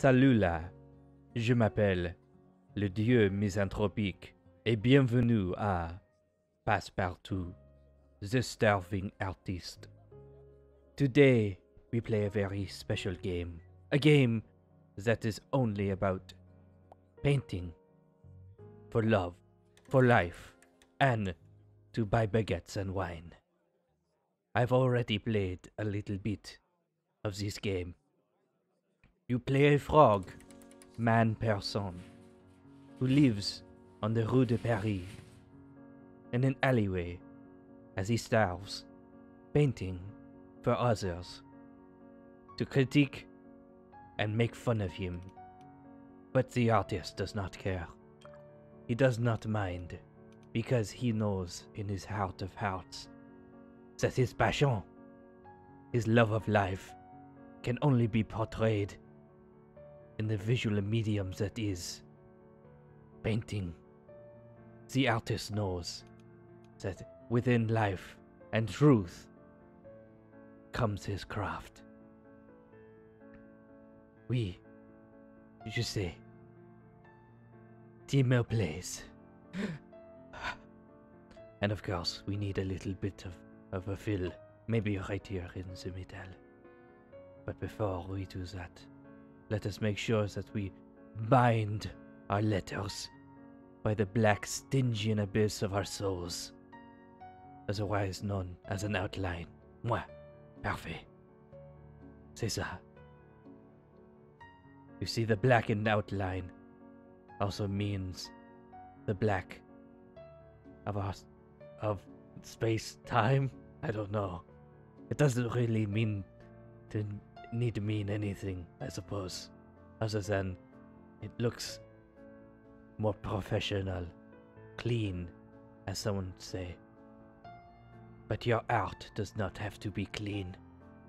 Salut là, je m'appelle le dieu misanthropique et bienvenue à Passpartout, the starving artist. Today we play a very special game, a game that is only about painting, for love, for life, and to buy baguettes and wine. I've already played a little bit of this game. You play a frog, man person, who lives on the Rue de Paris, in an alleyway, as he starves, painting for others, to critique and make fun of him. But the artist does not care. He does not mind, because he knows in his heart of hearts that his passion, his love of life, can only be portrayed in the visual medium that is painting. The artist knows that within life and truth comes his craft. Oui, je sais. TML plays. And of course, we need a little bit of a fill, maybe right here in the middle. But before we do that, let us make sure that we bind our letters by the black Stygian abyss of our souls, otherwise known as an outline. Moi, parfait. C'est ça. You see, the blackened outline also means the black of space-time. I don't know. It doesn't really need to mean anything, I suppose, other than it looks more professional, clean, as someone would say. But your art does not have to be clean.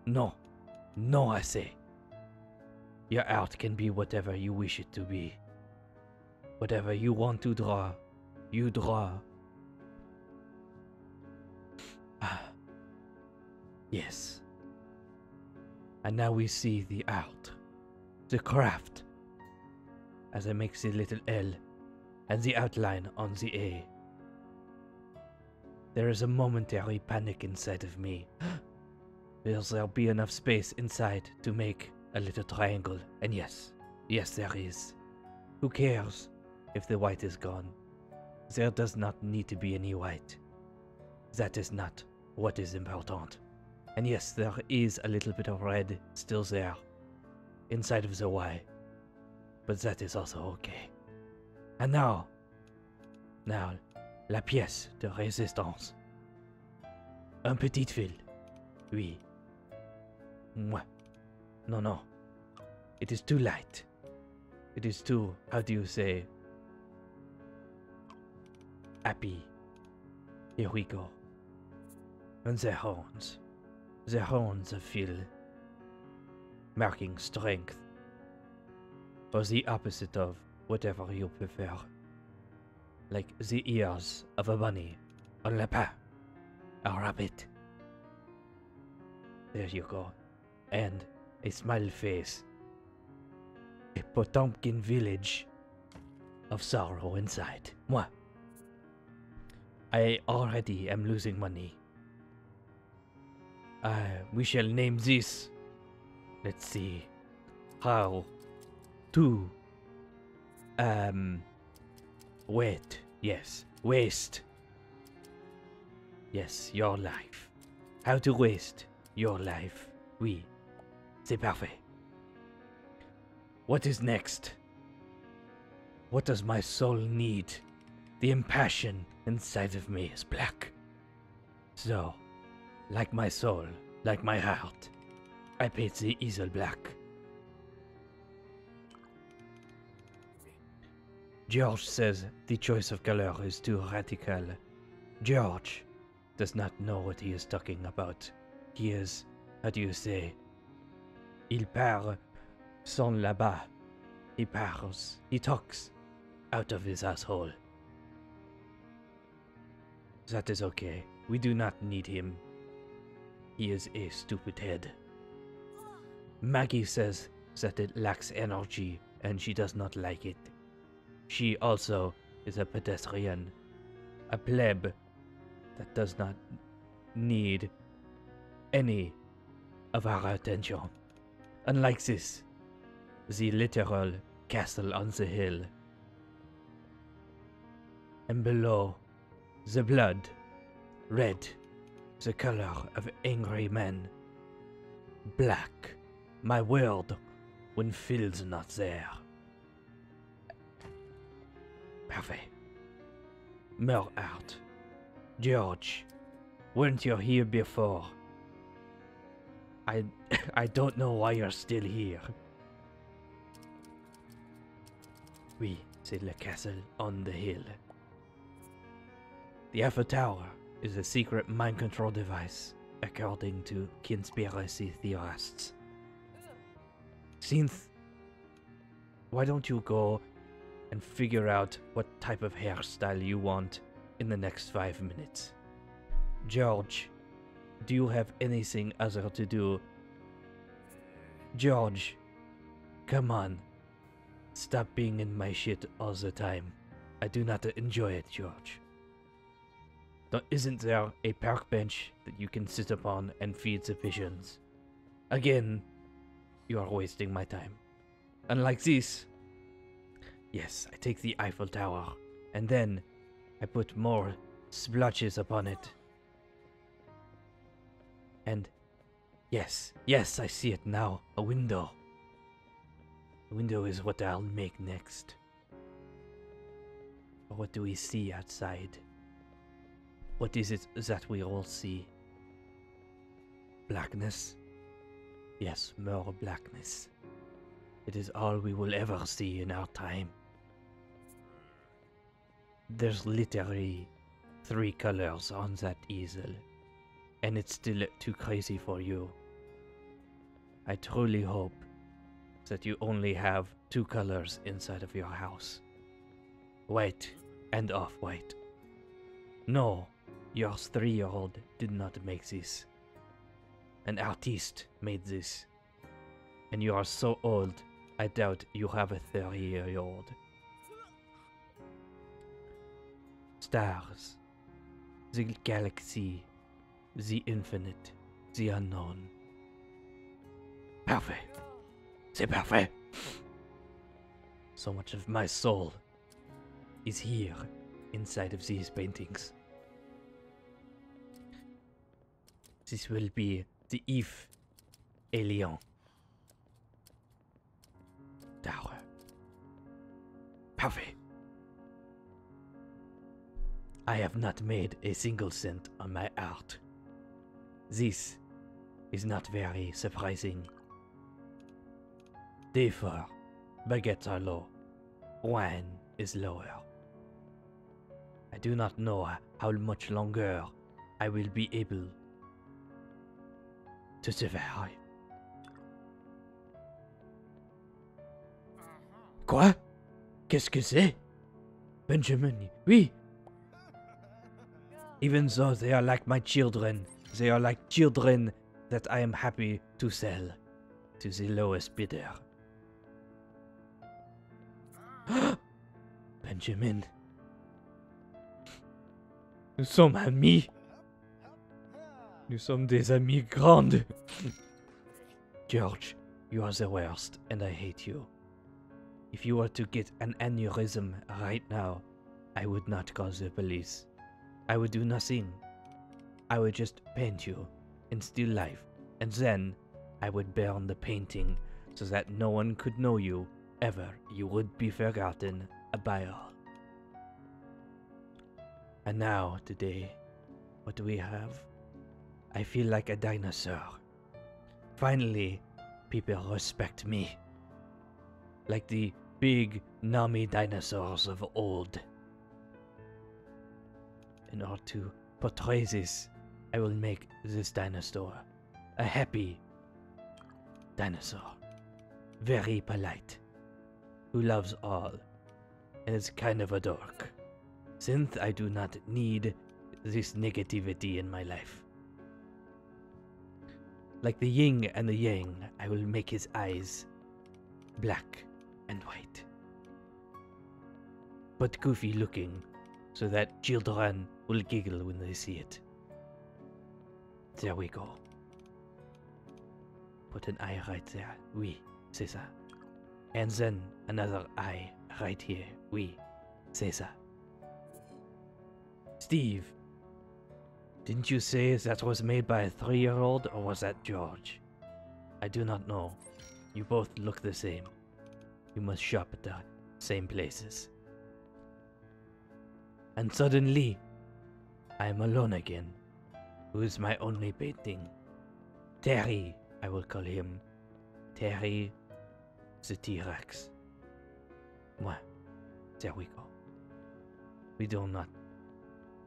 No, no, I say. Your art can be whatever you wish it to be. Whatever you want to draw, you draw. Yes. And now we see the art, the craft, as I make the little L and the outline on the A. There is a momentary panic inside of me. Will there be enough space inside to make a little triangle? And yes, there is. Who cares if the white is gone? There does not need to be any white. That is not what is important. And yes, there is a little bit of red still there, inside of the Y. But that is also okay. And now, la pièce de résistance. Un petit fil. Oui. Moi. No. It is too light. It is too, how do you say, happy. Here we go. And the horns. The horns of Phil, marking strength, or the opposite of whatever you prefer, like the ears of a bunny, a lapin, a rabbit. There you go, and a smile face, a Potemkin village of sorrow inside. Moi, I already am losing money. We shall name this. Let's see. How to wait. Yes. Waste. Yes, your life. How to waste your life. Oui. C'est parfait. What is next? What does my soul need? The impassion inside of me is black. So, like my soul, like my heart, I paint the easel black. George says the choice of color is too radical. George does not know what he is talking about. He is, how do you say, il parle sans là-bas. He parles, he talks out of his asshole. That is okay. We do not need him. He is a stupid head. Maggie says that it lacks energy and she does not like it. She also is a pedestrian, a pleb that does not need any of our attention. Unlike this, the literal castle on the hill. And below, the blood, red, the color of angry men. Black, my world, when Phil's not there. Parfait. More art. George, weren't you here before? I don't know why you're still here. Oui, c'est le castle on the hill. The Eiffel Tower is a secret mind control device, according to conspiracy theorists. Synth, why don't you go and figure out what type of hairstyle you want in the next 5 minutes? George, do you have anything other to do? George, come on. Stop being in my shit all the time. I do not enjoy it, George. Isn't there a park bench that you can sit upon and feed the pigeons? Again, you are wasting my time. Unlike this, yes, I take the Eiffel Tower, and then I put more splotches upon it. And yes, I see it now, a window. The window is what I'll make next. But what do we see outside? What is it that we all see? Blackness? Yes, more blackness. It is all we will ever see in our time. There's literally 3 colors on that easel, and it's still too crazy for you. I truly hope that you only have 2 colors inside of your house. White and off-white. No, your 3-year-old did not make this. An artiste made this. And you are so old, I doubt you have a 30-year-old. Stars. The galaxy. The infinite. The unknown. Parfait. C'est parfait. So much of my soul is here inside of these paintings. This will be the Yves Elion Tower. Parfait. I have not made a single cent on my art. This is not very surprising. Therefore, baguettes are low. Wine is lower. I do not know how much longer I will be able to survive. Quoi? Qu'est-ce que c'est? Benjamin, oui. Even though they are like my children, they are like children that I am happy to sell to the lowest bidder. Benjamin. Nous sommes amis. Nous sommes des amis grands. George, you are the worst, and I hate you. If you were to get an aneurysm right now, I would not call the police. I would do nothing. I would just paint you in still life, and then I would burn the painting so that no one could know you ever. You would be forgotten by all. And now, today, what do we have? I feel like a dinosaur. Finally, people respect me. Like the big, nummy dinosaurs of old. In order to portray this, I will make this dinosaur a happy dinosaur. Very polite. Who loves all. And is kind of a dork. Since I do not need this negativity in my life. Like the yin and the yang, I will make his eyes black and white. But goofy looking, so that children will giggle when they see it. There we go. Put an eye right there. Oui, c'est ça. And then another eye right here. Oui, c'est ça. Steve, didn't you say that was made by a 3-year-old, or was that George? I do not know. You both look the same. You must shop at the same places. And suddenly, I am alone again. Who is my only painting? Terry, I will call him. Terry the T-Rex. Well, there we go.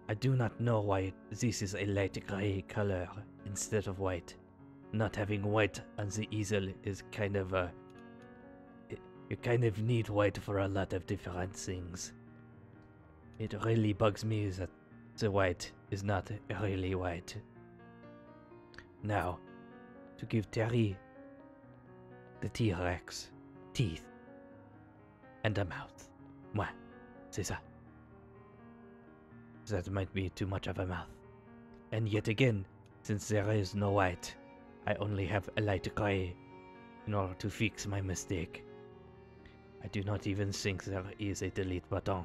I do not know why this is a light gray color instead of white. Not having white on the easel is kind of a... You kind of need white for a lot of different things. It really bugs me that the white is not really white. Now, to give Terry the T-Rex teeth and a mouth. Moi, c'est ça. That might be too much of a mouth. And yet again, since there is no white, I only have a light gray in order to fix my mistake. I do not even think there is a delete button.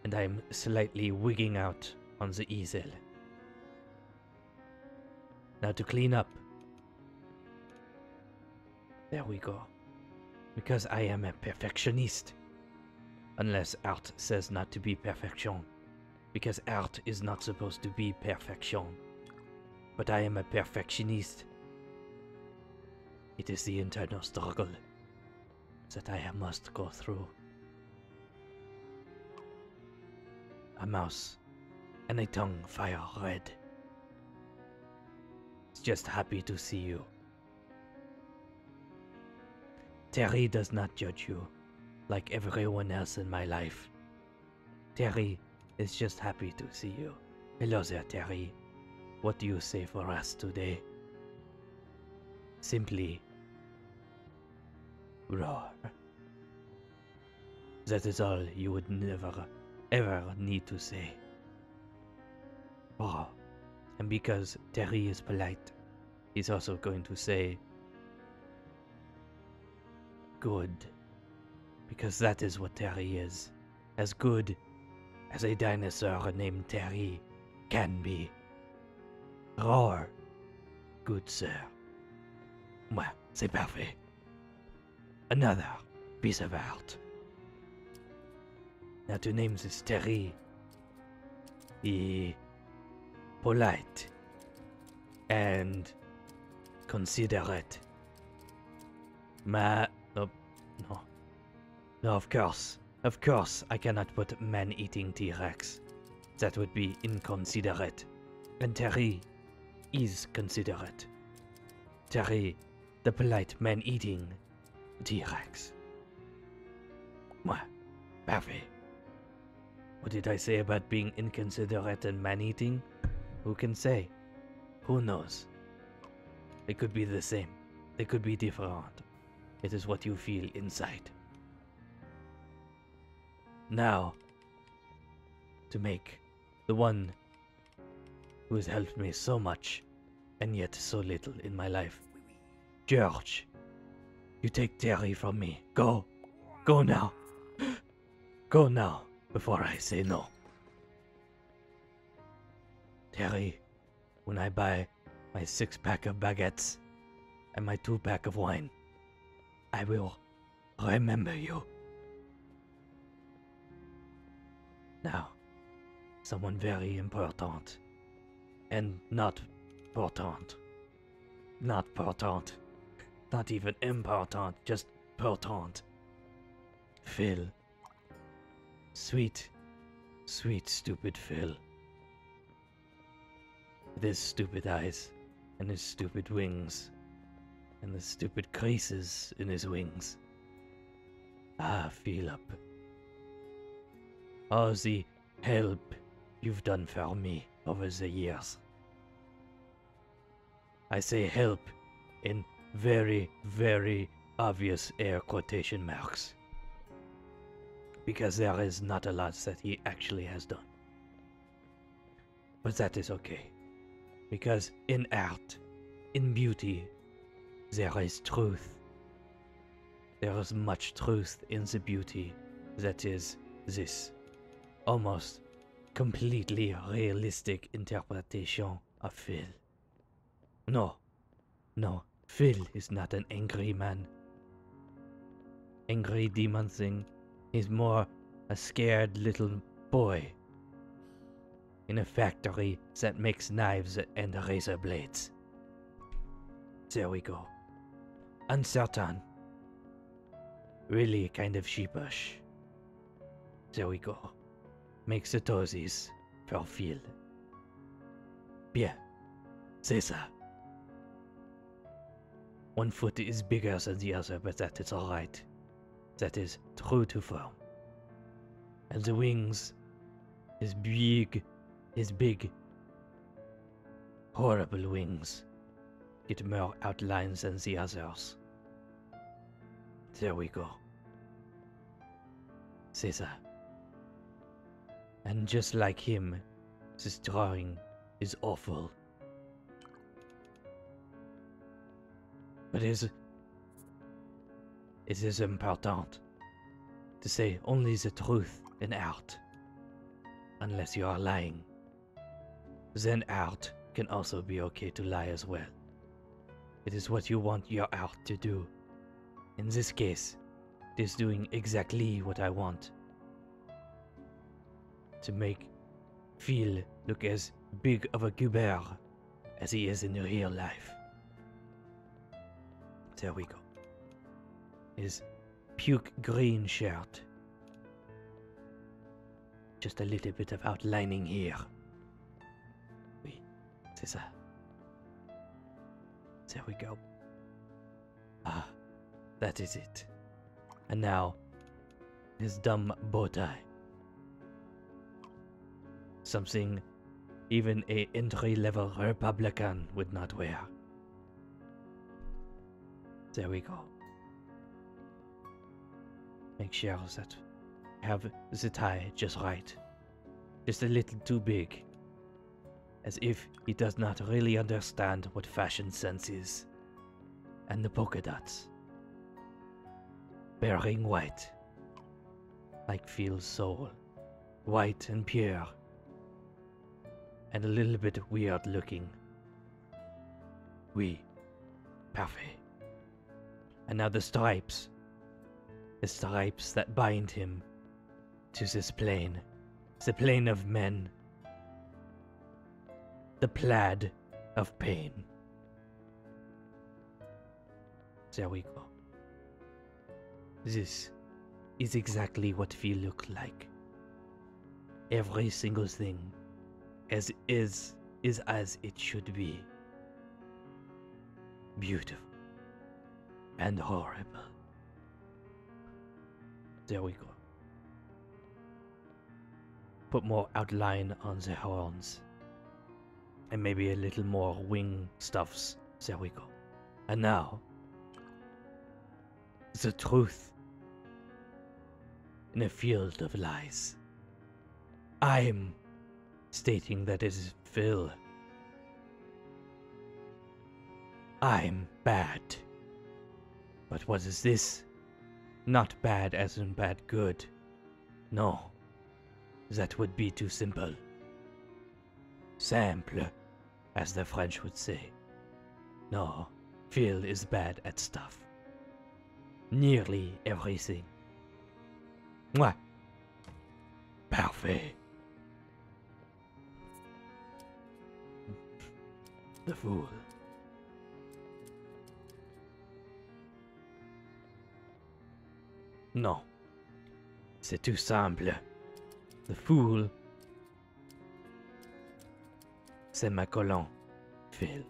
And I am slightly wigging out on the easel. Now to clean up. There we go. Because I am a perfectionist. Unless art says not to be perfection. Because art is not supposed to be perfection. But I am a perfectionist. It is the internal struggle that I must go through. A mouse and a tongue fire red. It's just happy to see you. Terry does not judge you like everyone else in my life. Terry is just happy to see you. Hello there, Terry. What do you say for us today? Simply roar. That is all you would never, ever need to say. Oh, and because Terry is polite, he's also going to say good. Because that is what Terry is. As good as a dinosaur named Terry can be. Roar, good sir. Moi, c'est parfait. Another piece of art. Now to name this Terry, polite and considerate. No, of course, I cannot put man-eating T-Rex. That would be inconsiderate. And Terry is considerate. Terry, the polite man-eating T-Rex. Moi, parfait. What did I say about being inconsiderate and man-eating? Who can say? Who knows? They could be the same. They could be different. It is what you feel inside. Now, to make the one who has helped me so much and yet so little in my life. George, you take Terry from me. Go. Go now. Go now, before I say no. Terry, when I buy my 6-pack of baguettes and my 2-pack of wine, I will remember you. Now, someone very important. And not important. Not important. Not even important, just important. Phil. Sweet, sweet stupid Phil. With his stupid eyes, and his stupid wings, and the stupid creases in his wings. Ah, Philip. All the help you've done for me over the years. I say help in very, very obvious air quotation marks. Because there is not a lot that he actually has done. But that is okay. Because in art, in beauty, there is truth. There is much truth in the beauty that is this almost completely realistic interpretation of Phil. No, Phil is not an angry man. Angry demon thing is more a scared little boy in a factory that makes knives and razor blades. There we go. Uncertain. Really kind of sheepish. There we go. Makes the toesies for Phil. Bien. C'est ça. One foot is bigger than the other, but that is alright. That is true to form. And the wings is big. Horrible wings. Get more outlines than the others. There we go. C'est ça. And just like him, this drawing is awful. But it is important to say only the truth in art, unless you are lying. Then art can also be okay to lie as well. It is what you want your art to do. In this case, it is doing exactly what I want. To make Phil look as big of a Goober as he is in real life. There we go. His puke green shirt. Just a little bit of outlining here. Oui, c'est ça. There we go. Ah, that is it. And now, his dumb bow tie. Something even a entry-level Republican would not wear. There we go. Make sure that you have the tie just right. Just a little too big. As if he does not really understand what fashion sense is. And the polka dots. Bearing white. Like Phil's soul. White and pure. And a little bit weird looking. Oui. Parfait. And now the stripes. The stripes that bind him to this plane. The plane of men. The plaid of pain. There we go. This is exactly what Phil looked like. Every single thing as is as it should be. Beautiful. And horrible. There we go. Put more outline on the horns. And maybe a little more wing stuffs. There we go. And now, the truth in a field of lies. I'm stating that it is Phil. I'm bad. But what is this? Not bad as in bad good. No, that would be too simple. Simple, as the French would say. No, Phil is bad at stuff. Nearly everything. Mwah! Parfait. The fool. Non. C'est tout simple. The fool. C'est ma colon, Phil.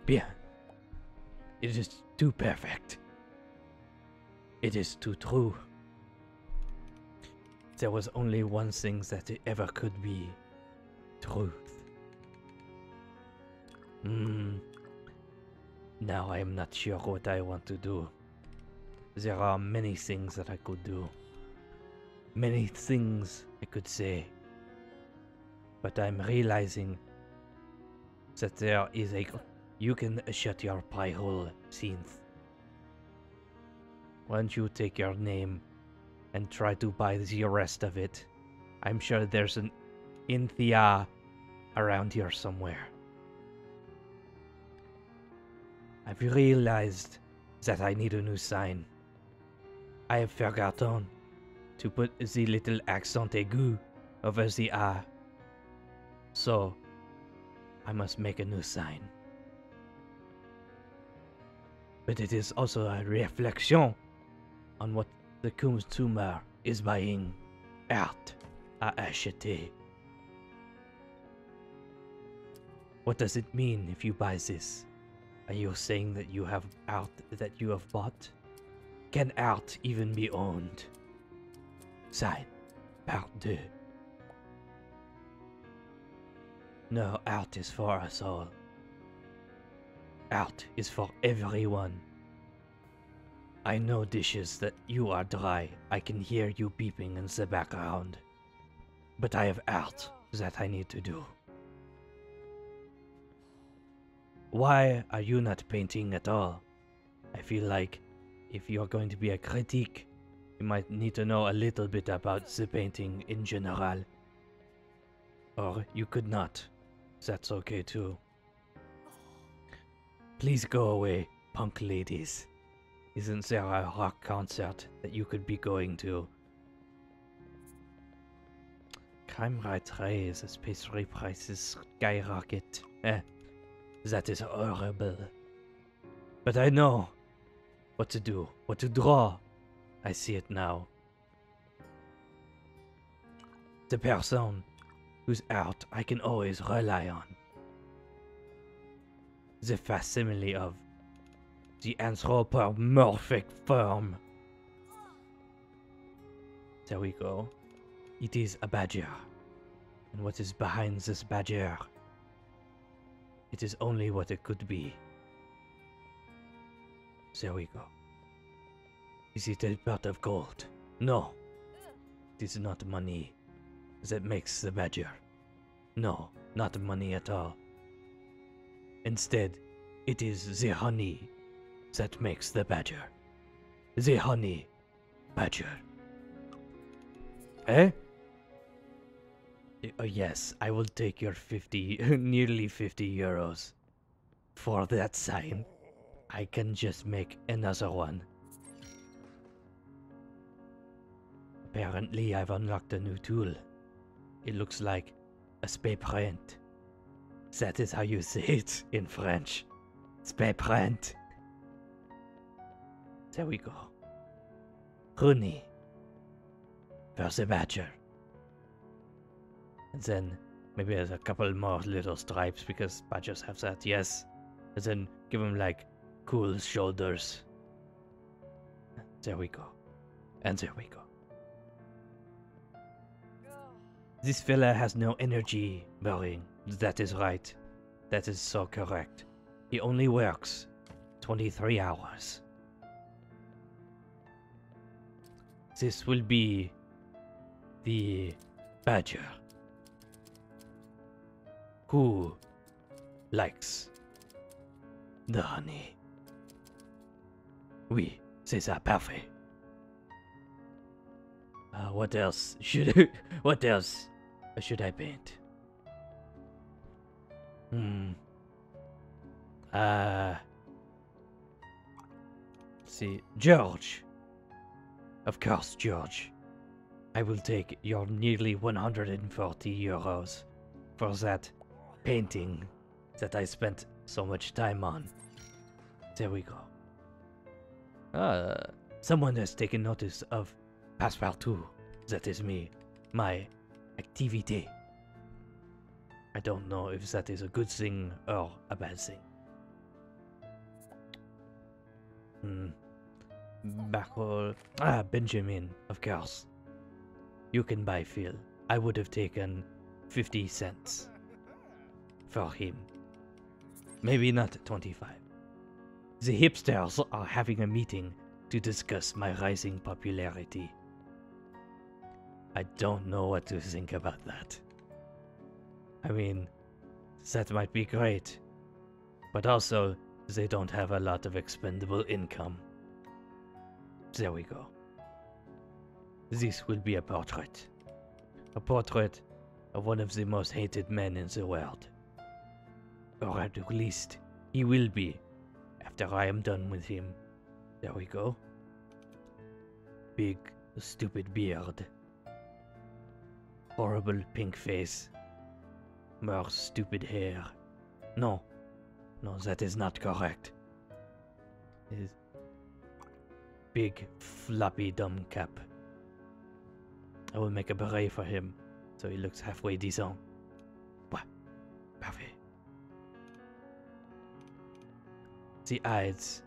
Bien. It is too perfect. It is too true. There was only one thing that it ever could be. Truth. Now I am not sure what I want to do. There are many things that I could do. Many things I could say. But I'm realizing that there is a... You can shut your pie hole, synth. Why don't you take your name and try to buy the rest of it? I'm sure there's an Inthia around here somewhere. I've realized that I need a new sign. I have forgotten to put the little accent aigu over the A. So, I must make a new sign. But it is also a reflection on what the consumer is buying. Art à acheter. What does it mean if you buy this? Are you saying that you have art that you have bought? Can art even be owned? Sign. Part 2. No, art is for us all. Art is for everyone. I know, dishes, that you are dry. I can hear you beeping in the background. But I have art that I need to do. Why are you not painting at all? I feel like if you're going to be a critique, you might need to know a little bit about the painting in general. Or you could not. That's okay too. Please go away, punk ladies. Isn't there a rock concert that you could be going to? Crime rate rise as pastry prices skyrocket. That is horrible. But I know what to do, what to draw. I see it now. The person whose art I can always rely on. The facsimile of the anthropomorphic form. There we go. It is a badger. And what is behind this badger? It is only what it could be. There we go. Is it a pot of gold? No. It is not money that makes the badger. No, not money at all. Instead, it is the honey that makes the badger. The honey badger. Eh? Yes, I will take your 50, nearly 50 euros. For that sign, I can just make another one. Apparently, I've unlocked a new tool. It looks like a spray print. That is how you say it in French. Spray print. There we go. Honey. For the badger. And then maybe there's a couple more little stripes because badgers have that, yes. And then give him like cool shoulders. There we go. And there we go. This fella has no energy, Boring. That is right. That is so correct. He only works 23 hours. This will be the badger who likes the honey. Oui, c'est ça, parfait. What else should what else should I paint? See, George. Of course, George. I will take your nearly 140 euros for that painting that I spent so much time on. There we go. Someone has taken notice of Passpartout. That is me. My activity. I don't know if that is a good thing or a bad thing. Backwell. Benjamin, of course. You can buy Phil. I would have taken 50 cents for him. Maybe not 25. The hipsters are having a meeting to discuss my rising popularity. I don't know what to think about that. I mean, that might be great, but also they don't have a lot of expendable income. There we go. This will be a portrait. A portrait of one of the most hated men in the world. Or at least, he will be after I am done with him. There we go. Big, stupid beard. Horrible pink face. More stupid hair. No, that is not correct. His big, floppy, dumb cap. I will make a beret for him, so he looks halfway decent. What? Parfait. The eyes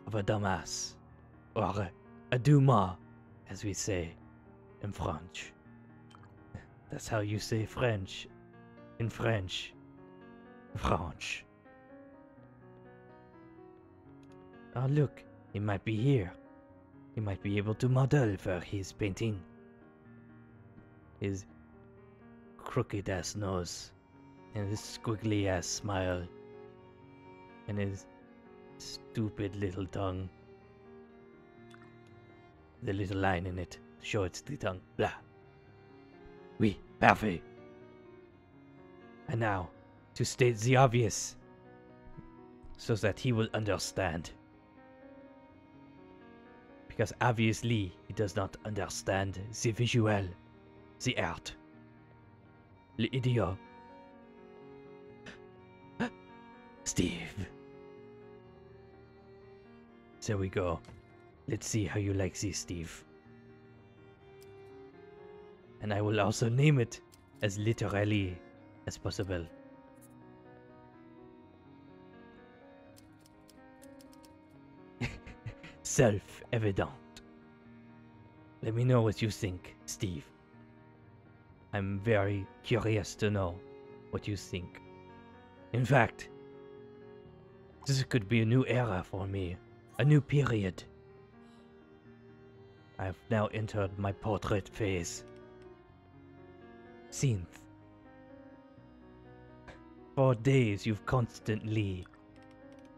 of a dumbass, or a Dumas, as we say in French. That's how you say French in French. French. Oh look, he might be here. He might be able to model for his painting. His crooked ass nose, and his squiggly ass smile, and his stupid little tongue. The little line in it, show it's the tongue. Blah. Oui, parfait. And now, to state the obvious, so that he will understand. Because obviously, he does not understand the visual, the art. L'idiot. Steve. There we go. Let's see how you like this, Steve. And I will also name it as literally as possible. Self-evident. Let me know what you think, Steve. I'm very curious to know what you think. In fact, this could be a new era for me, a new period. I've now entered my portrait phase. Synth. For days you've constantly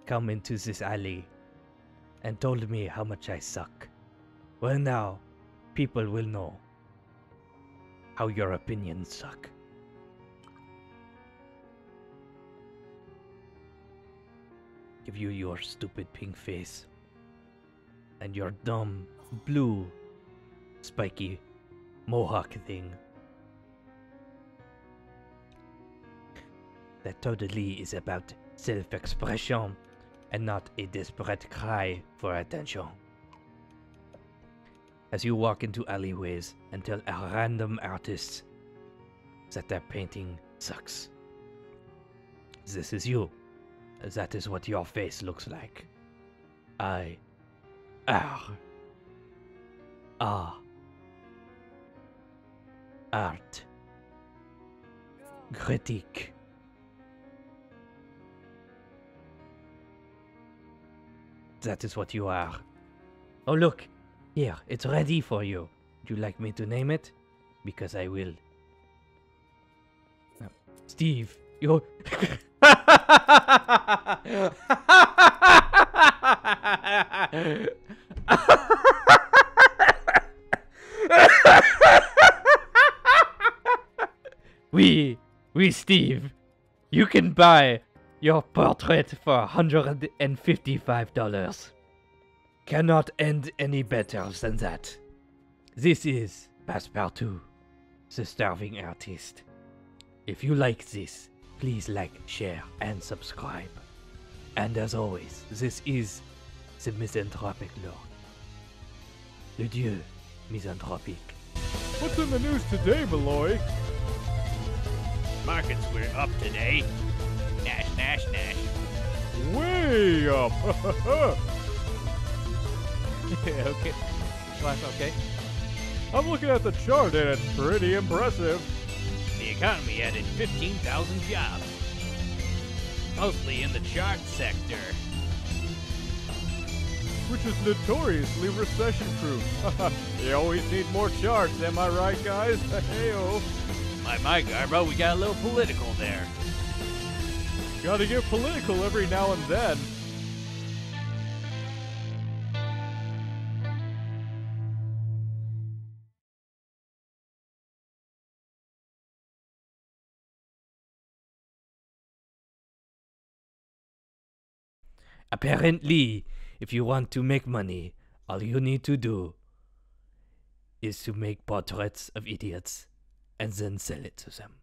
come into this alley and told me how much I suck. Well now, people will know how your opinions suck. Give you your stupid pink face and your dumb blue spiky mohawk thing. That totally is about self-expression and not a desperate cry for attention. As you walk into alleyways and tell a random artist that their painting sucks. This is you. That is what your face looks like. I art critique. That is what you are. Oh look, here, it's ready for you. Would you like me to name it? Because I will. Steve, you're... Oui, Steve. You can buy your portrait for $155. Cannot end any better than that. This is Passpartout, the starving artist. If you like this, please like, share, and subscribe. And as always, this is the Misanthropic Lord. Le Dieu Misanthropique. What's in the news today, Malloy? Markets were up today. Nash. Way up! Okay. Life okay? I'm looking at the chart and it's pretty impressive. The economy added 15,000 jobs. Mostly in the chart sector. which is notoriously recession-proof. You always need more charts, am I right, guys? Heyo. My, Garbo, we got a little political there. Gotta get political every now and then. Apparently, if you want to make money, all you need to do is to make portraits of idiots and then sell it to them.